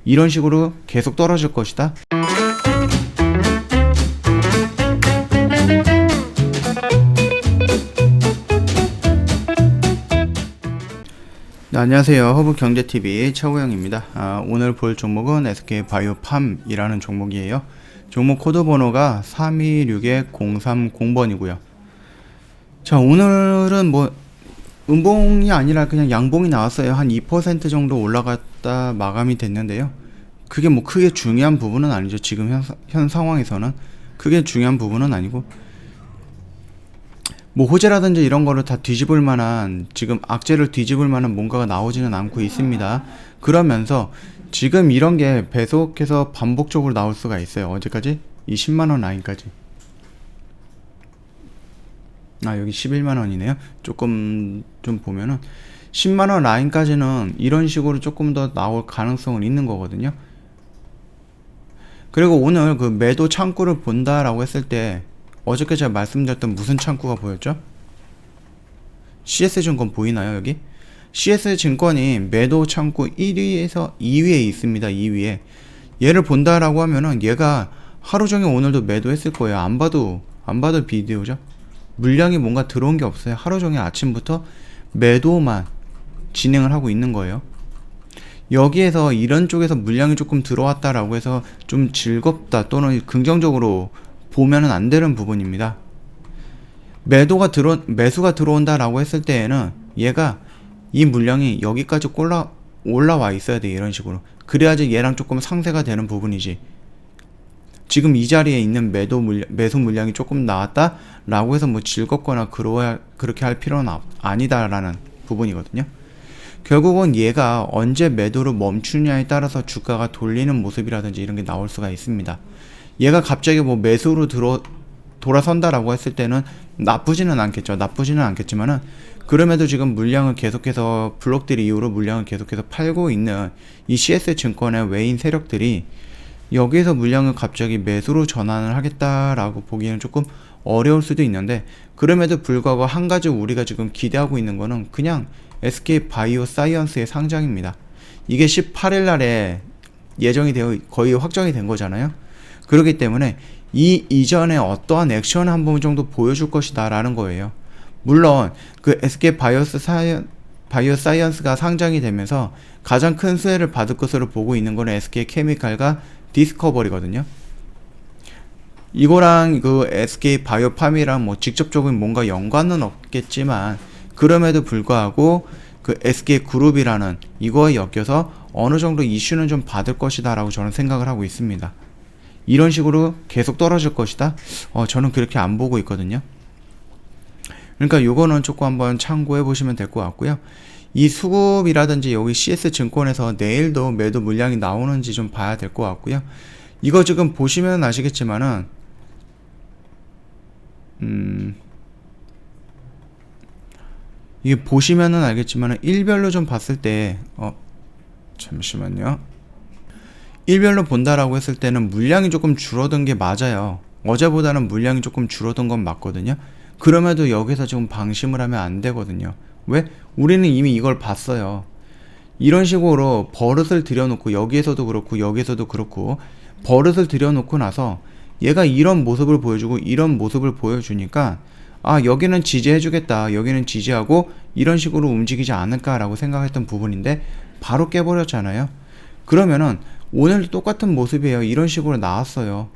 이런 식으로 계속 떨어질 것이다. 네, 안녕하세요. 허브경제TV 최고영입니다. 오늘 볼 종목은 SK바이오팜이라는 종목이에요. 종목 코드 번호가 3261-030번이고요. 자, 오늘은 뭐 음봉이 아니라 그냥 양봉이 나왔어요. 한 2% 정도 올라갔다 마감이 됐는데요. 그게 뭐 크게 중요한 부분은 아니죠. 지금 현 상황에서는 크게 중요한 부분은 아니고, 뭐 호재라든지 이런 거를 다 뒤집을 만한, 지금 악재를 뒤집을 만한 뭔가가 나오지는 않고 있습니다. 그러면서 지금 이런 게 계속해서 반복적으로 나올 수가 있어요. 어제까지 이 10만원 라인까지, 여기 11만원이네요 조금 좀 보면은 10만원 라인까지는 이런 식으로 조금 더 나올 가능성은 있는 거거든요. 그리고 오늘 그 매도 창구를 본다라고 했을 때, 어저께 제가 말씀드렸던 무슨 창구가 보였죠? CS증권 보이나요? 여기 CS증권이 매도 창구 1위에서 2위에 있습니다. 2위에 얘를 본다라고 하면은 얘가 하루종일 오늘도 매도했을 거예요. 안 봐도 비디오죠. 물량이 뭔가 들어온 게 없어요. 하루종일 아침부터 매도만 진행을 하고 있는 거예요. 여기에서 이런 쪽에서 물량이 조금 들어왔다라고 해서 좀 즐겁다 또는 긍정적으로 보면은 안 되는 부분입니다. 매수가 들어온다라고 했을 때에는 얘가 이 물량이 여기까지 올라와 있어야 돼. 이런 식으로. 그래야지 얘랑 조금 상쇄가 되는 부분이지. 지금 이 자리에 있는 매수 물량이 조금 나왔다라고 해서 뭐 즐겁거나 그렇게 할 필요는 아니다라는 부분이거든요. 결국은 얘가 언제 매도를 멈추냐에 따라서 주가가 돌리는 모습이라든지 이런 게 나올 수가 있습니다. 얘가 갑자기 뭐 매수로 돌아선다라고 했을 때는 나쁘지는 않겠지만은, 그럼에도 지금 물량을 계속해서 블록들 이후로 물량을 계속해서 팔고 있는 이 CS증권의 외인 세력들이 여기에서 물량을 갑자기 매수로 전환을 하겠다라고 보기에는 조금 어려울 수도 있는데, 그럼에도 불구하고 한 가지 우리가 지금 기대하고 있는 거는 그냥 SK바이오사이언스의 상장입니다. 이게 18일 날에 예정이 되어 거의 확정이 된 거잖아요. 그렇기 때문에 이 이전에 어떠한 액션을 한 번 정도 보여줄 것이다 라는 거예요. 물론 그 SK바이오사이언스가 상장이 되면서 가장 큰 수혜를 받을 것으로 보고 있는 거는 SK케미칼과 디스커버리거든요. 이거랑 그 SK바이오팜이랑 뭐 직접적인 뭔가 연관은 없겠지만, 그럼에도 불구하고 그 SK그룹이라는 이거에 엮여서 어느 정도 이슈는 좀 받을 것이다 라고 저는 생각을 하고 있습니다. 이런 식으로 계속 떨어질 것이다? 저는 그렇게 안 보고 있거든요. 그러니까 요거는 조금 한번 참고해 보시면 될 것 같고요. 이 수급이라든지 여기 CS증권에서 내일도 매도 물량이 나오는지 좀 봐야 될 것 같고요. 이거 지금 보시면 아시겠지만은 이게 보시면은 알겠지만은 일별로 좀 봤을 때 잠시만요. 일별로 본다라고 했을 때는 물량이 조금 줄어든 게 맞아요. 어제보다는 물량이 조금 줄어든 건 맞거든요. 그럼에도 여기서 지금 방심을 하면 안 되거든요. 왜? 우리는 이미 이걸 봤어요. 이런 식으로 버릇을 들여놓고, 여기에서도 그렇고 여기에서도 그렇고 버릇을 들여놓고 나서 얘가 이런 모습을 보여주고 이런 모습을 보여주니까, 여기는 지지해주겠다, 여기는 지지하고 이런 식으로 움직이지 않을까라고 생각했던 부분인데 바로 깨버렸잖아요. 그러면은 오늘도 똑같은 모습이에요. 이런 식으로 나왔어요.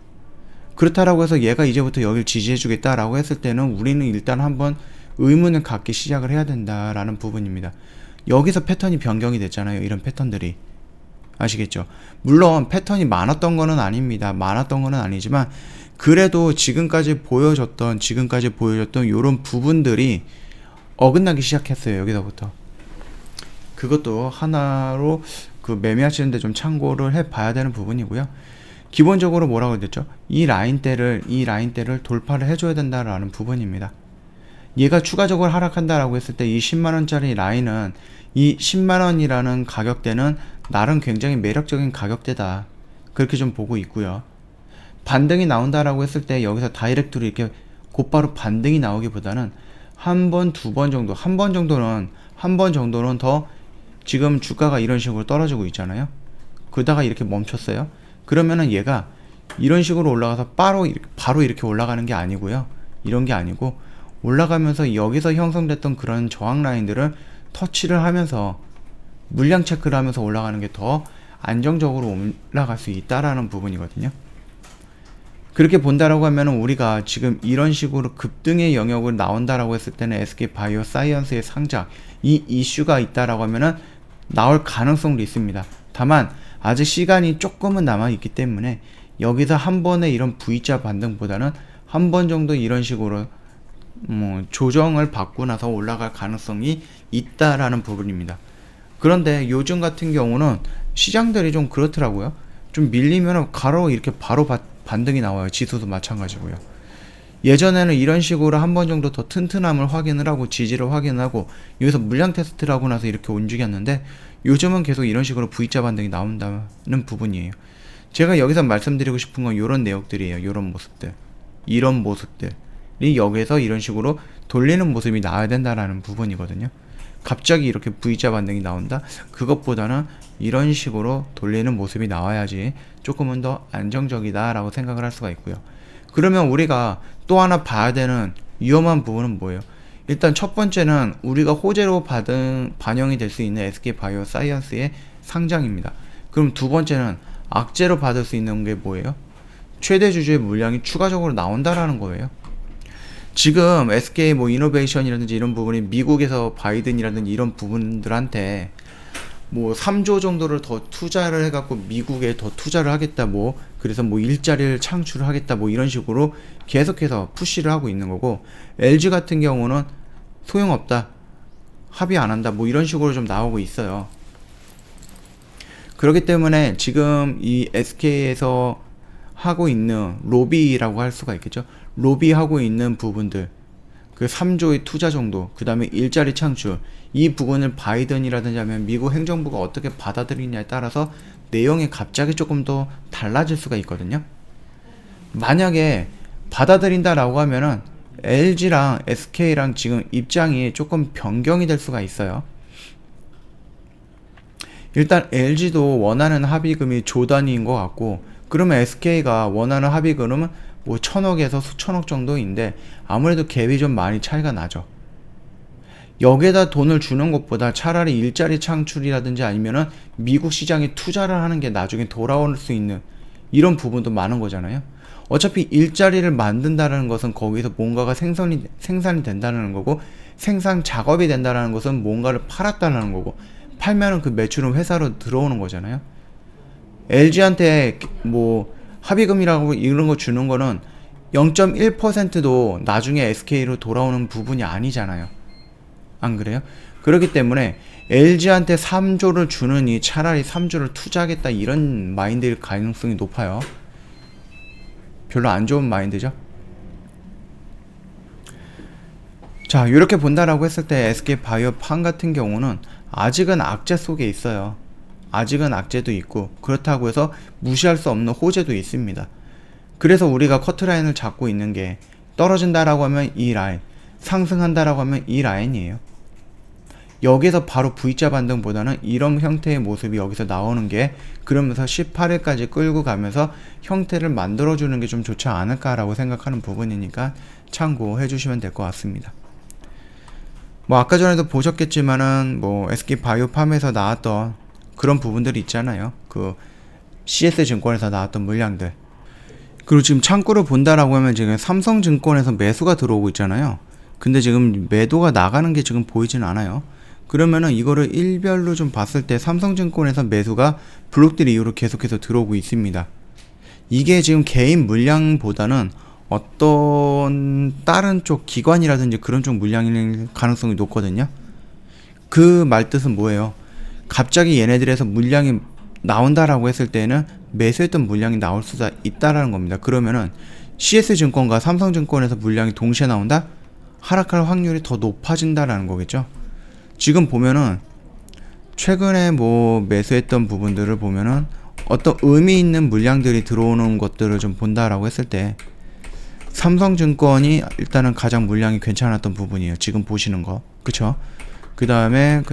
그렇다라고 해서 얘가 이제부터 여길 지지해주겠다라고 했을 때는 우리는 일단 한번 의문을 갖기 시작을 해야 된다라는 부분입니다. 여기서 패턴이 변경이 됐잖아요. 이런 패턴들이. 아시겠죠? 물론 패턴이 많았던 거는 아니지만, 그래도 지금까지 보여줬던 요런 부분들이 어긋나기 시작했어요. 여기서부터. 그것도 하나로 그 매매하시는데 좀 참고를 해 봐야 되는 부분이고요. 기본적으로 뭐라고 했죠? 이 라인대를 돌파를 해줘야 된다라는 부분입니다. 얘가 추가적으로 하락한다라고 했을 때 이 10만원짜리 라인은, 이 10만원이라는 가격대는 나름 굉장히 매력적인 가격대다, 그렇게 좀 보고 있고요. 반등이 나온다라고 했을 때 여기서 다이렉트로 이렇게 곧바로 반등이 나오기보다는 한 번 정도는 더, 지금 주가가 이런 식으로 떨어지고 있잖아요. 그러다가 이렇게 멈췄어요. 그러면은 얘가 이런 식으로 올라가서 바로 이렇게 올라가는 게 아니고요. 이런 게 아니고 올라가면서 여기서 형성됐던 그런 저항 라인들을 터치를 하면서 물량 체크를 하면서 올라가는 게 더 안정적으로 올라갈 수 있다라는 부분이거든요. 그렇게 본다라고 하면은 우리가 지금 이런 식으로 급등의 영역을 나온다라고 했을 때는 SK 바이오 사이언스의 상장 이 이슈가 있다라고 하면은 나올 가능성도 있습니다. 다만 아직 시간이 조금은 남아 있기 때문에 여기서 한 번의 이런 V자 반등보다는 한 번 정도 이런 식으로 조정을 받고 나서 올라갈 가능성이 있다라는 부분입니다. 그런데 요즘 같은 경우는 시장들이 좀 그렇더라고요. 좀 밀리면 이렇게 바로 반등이 나와요. 지수도 마찬가지고요. 예전에는 이런 식으로 한 번 정도 더 튼튼함을 확인을 하고 지지를 확인하고 여기서 물량 테스트를 하고 나서 이렇게 움직였는데 요즘은 계속 이런 식으로 V자 반등이 나온다는 부분이에요. 제가 여기서 말씀드리고 싶은 건 이런 내용들이에요. 이런 모습들. 이런 모습들이 여기서 이런 식으로 돌리는 모습이 나와야 된다라는 부분이거든요. 갑자기 이렇게 V자 반등이 나온다? 그것보다는 이런 식으로 돌리는 모습이 나와야지 조금은 더 안정적이다 라고 생각을 할 수가 있고요. 그러면 우리가 또 하나 봐야 되는 위험한 부분은 뭐예요? 일단 첫 번째는 우리가 호재로 반영이 될 수 있는 SK 바이오 사이언스의 상장입니다. 그럼 두 번째는 악재로 받을 수 있는 게 뭐예요? 최대 주주의 물량이 추가적으로 나온다라는 거예요. 지금 SK 이노베이션이라든지 이런 부분이 미국에서 바이든이라든지 이런 부분들한테 3조 정도를 더 투자를 해갖고 미국에 더 투자를 하겠다 그래서 일자리를 창출을 하겠다 이런 식으로 계속해서 푸시를 하고 있는 거고, LG 같은 경우는 소용없다, 합의 안 한다 이런 식으로 좀 나오고 있어요. 그렇기 때문에 지금 이 SK에서 하고 있는 로비라고 할 수가 있겠죠. 로비하고 있는 부분들, 그 3조의 투자 정도, 그 다음에 일자리 창출, 이 부분을 바이든이라든지 하면 미국 행정부가 어떻게 받아들이냐에 따라서 내용이 갑자기 조금 더 달라질 수가 있거든요. 만약에 받아들인다라고 하면은 LG랑 SK랑 지금 입장이 조금 변경이 될 수가 있어요. 일단 LG도 원하는 합의금이 조 단위인 것 같고, 그러면 SK가 원하는 합의금은 1000억에서 수천억 정도인데 아무래도 갭이 좀 많이 차이가 나죠. 여기에다 돈을 주는 것보다 차라리 일자리 창출이라든지 아니면은 미국 시장에 투자를 하는 게 나중에 돌아올 수 있는 이런 부분도 많은 거잖아요. 어차피 일자리를 만든다는 것은 거기서 뭔가가 생산이 된다는 거고, 생산 작업이 된다는 것은 뭔가를 팔았다는 거고, 팔면은 그 매출은 회사로 들어오는 거잖아요. LG한테 합의금이라고 이런 거 주는 거는 0.1%도 나중에 SK로 돌아오는 부분이 아니잖아요. 안 그래요? 그렇기 때문에 LG한테 3조를 주느니 차라리 3조를 투자하겠다 이런 마인드일 가능성이 높아요. 별로 안 좋은 마인드죠. 자, 이렇게 본다라고 했을 때 SK 바이오팜 같은 경우는 아직은 악재 속에 있어요. 아직은 악재도 있고, 그렇다고 해서 무시할 수 없는 호재도 있습니다. 그래서 우리가 커트라인을 잡고 있는 게, 떨어진다라고 하면 이 라인, 상승한다라고 하면 이 라인이에요. 여기서 바로 V자 반등보다는 이런 형태의 모습이 여기서 나오는 게, 그러면서 18일까지 끌고 가면서 형태를 만들어주는 게 좀 좋지 않을까라고 생각하는 부분이니까 참고해 주시면 될 것 같습니다. 아까 전에도 보셨겠지만은 SK 바이오팜에서 나왔던 그런 부분들이 있잖아요. 그 CS증권에서 나왔던 물량들. 그리고 지금 창구를 본다라고 하면 지금 삼성증권에서 매수가 들어오고 있잖아요. 근데 지금 매도가 나가는 게 지금 보이진 않아요. 그러면은 이거를 일별로 좀 봤을 때 삼성증권에서 매수가 블록딜 이후로 계속해서 들어오고 있습니다. 이게 지금 개인 물량보다는 어떤 다른 쪽 기관이라든지 그런 쪽 물량일 가능성이 높거든요. 그 말뜻은 뭐예요? 갑자기 얘네들에서 물량이 나온다라고 했을 때는 매수했던 물량이 나올 수가 있다라는 겁니다. 그러면은 CS증권과 삼성증권에서 물량이 동시에 나온다? 하락할 확률이 더 높아진다라는 거겠죠. 지금 보면은 최근에 매수했던 부분들을 보면은 어떤 의미 있는 물량들이 들어오는 것들을 좀 본다라고 했을 때 삼성증권이 일단은 가장 물량이 괜찮았던 부분이에요. 지금 보시는 거. 그쵸? 그 다음에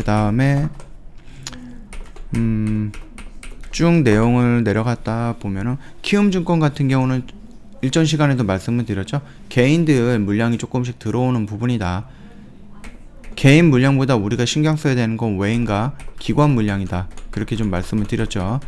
쭉 내용을 내려갔다 보면은 키움증권 같은 경우는 일전 시간에도 말씀을 드렸죠. 개인들 물량이 조금씩 들어오는 부분이다. 개인 물량보다 우리가 신경 써야 되는 건 외인과 기관 물량이다. 그렇게 좀 말씀을 드렸죠.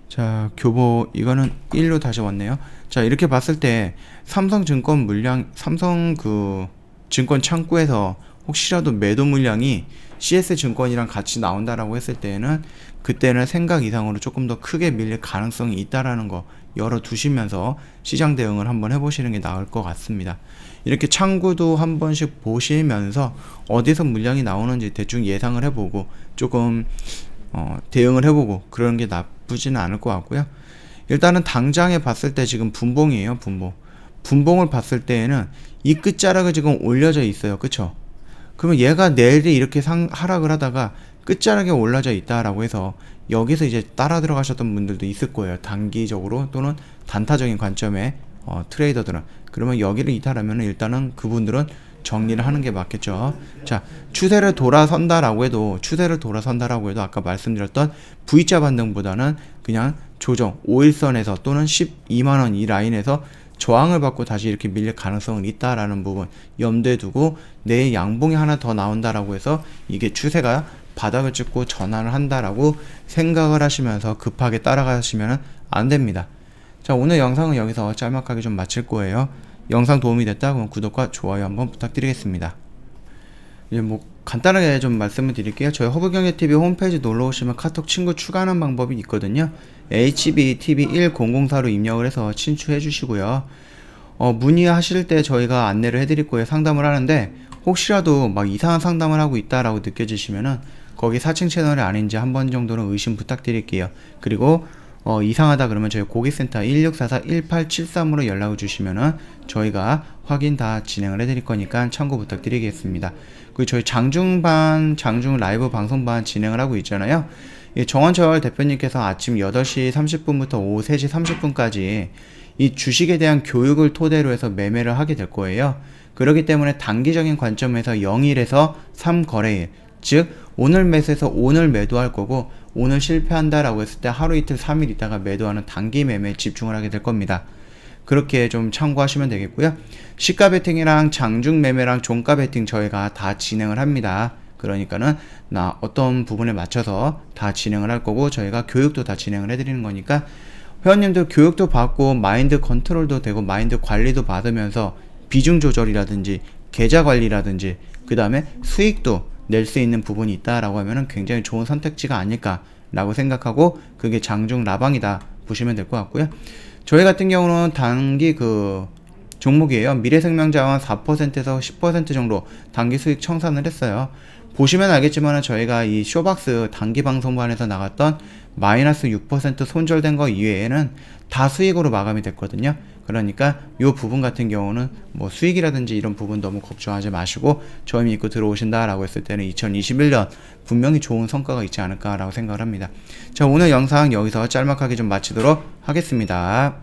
자, 교보 이거는 1로 다시 왔네요. 자, 이렇게 봤을 때 삼성증권 물량, 삼성 그 증권 창구에서 혹시라도 매도 물량이 CS증권이랑 같이 나온다라고 했을 때는 그때는 생각 이상으로 조금 더 크게 밀릴 가능성이 있다라는 거 열어두시면서 시장 대응을 한번 해보시는 게 나을 것 같습니다. 이렇게 창구도 한 번씩 보시면서 어디서 물량이 나오는지 대충 예상을 해보고 조금 대응을 해보고 그런 게 나쁘지는 않을 것 같고요. 일단은 당장에 봤을 때 지금 분봉이에요. 분봉을 봤을 때에는 이 끝자락이 지금 올려져 있어요. 그쵸? 그러면 얘가 내일이 이렇게 하락을 하다가 끝자락에 올라져 있다라고 해서 여기서 이제 따라 들어가셨던 분들도 있을 거예요. 단기적으로 또는 단타적인 관점의 트레이더들은. 그러면 여기를 이탈하면 일단은 그분들은 정리를 하는 게 맞겠죠. 자, 추세를 돌아선다라고 해도 아까 말씀드렸던 V자 반등보다는 그냥 조정 5일선에서 또는 12만원 이 라인에서 저항을 받고 다시 이렇게 밀릴 가능성은 있다라는 부분 염두에 두고 내일 양봉이 하나 더 나온다라고 해서 이게 추세가 바닥을 찍고 전환을 한다라고 생각을 하시면서 급하게 따라가시면 안 됩니다. 자, 오늘 영상은 여기서 짤막하게 좀 마칠 거예요. 영상 도움이 됐다 그러면 구독과 좋아요 한번 부탁드리겠습니다. 이제 뭐 간단하게 좀 말씀을 드릴게요. 저희 허브경제TV 홈페이지 놀러오시면 카톡 친구 추가하는 방법이 있거든요. HBTV1004로 입력을 해서 친추해 주시고요. 문의하실 때 저희가 안내를 해드릴 거예요. 상담을 하는데 혹시라도 막 이상한 상담을 하고 있다라고 느껴지시면은 거기 사칭 채널이 아닌지 한 번 정도는 의심 부탁드릴게요. 그리고 이상하다 그러면 저희 고객센터 1644-1873으로 연락을 주시면은 저희가 확인 다 진행을 해드릴 거니까 참고 부탁드리겠습니다. 그리고 저희 장중 라이브 방송반 진행을 하고 있잖아요. 정원철 대표님께서 아침 8시 30분부터 오후 3시 30분까지 이 주식에 대한 교육을 토대로 해서 매매를 하게 될 거예요. 그렇기 때문에 단기적인 관점에서 0일에서 3거래일, 즉 오늘 매수해서 오늘 매도할 거고 오늘 실패한다라고 했을 때 하루 이틀 3일 있다가 매도하는 단기 매매에 집중을 하게 될 겁니다. 그렇게 좀 참고하시면 되겠고요. 시가 베팅이랑 장중 매매랑 종가 베팅 저희가 다 진행을 합니다. 그러니까는 어떤 부분에 맞춰서 다 진행을 할 거고 저희가 교육도 다 진행을 해드리는 거니까 회원님들 교육도 받고 마인드 컨트롤도 되고 마인드 관리도 받으면서 비중 조절이라든지 계좌 관리라든지 그 다음에 수익도 낼 수 있는 부분이 있다라고 하면은 굉장히 좋은 선택지가 아닐까라고 생각하고 그게 장중 라방이다 보시면 될 것 같고요. 저희 같은 경우는 단기 종목이에요. 미래생명자원 4%에서 10% 정도 단기 수익 청산을 했어요. 보시면 알겠지만 저희가 이 쇼박스 단기 방송반에서 나갔던 마이너스 6% 손절된 거 이외에는 다 수익으로 마감이 됐거든요. 그러니까 이 부분 같은 경우는 뭐 수익이라든지 이런 부분 너무 걱정하지 마시고 저희 믿고 들어오신다라고 했을 때는 2021년 분명히 좋은 성과가 있지 않을까라고 생각을 합니다. 자, 오늘 영상 여기서 짤막하게 좀 마치도록 하겠습니다.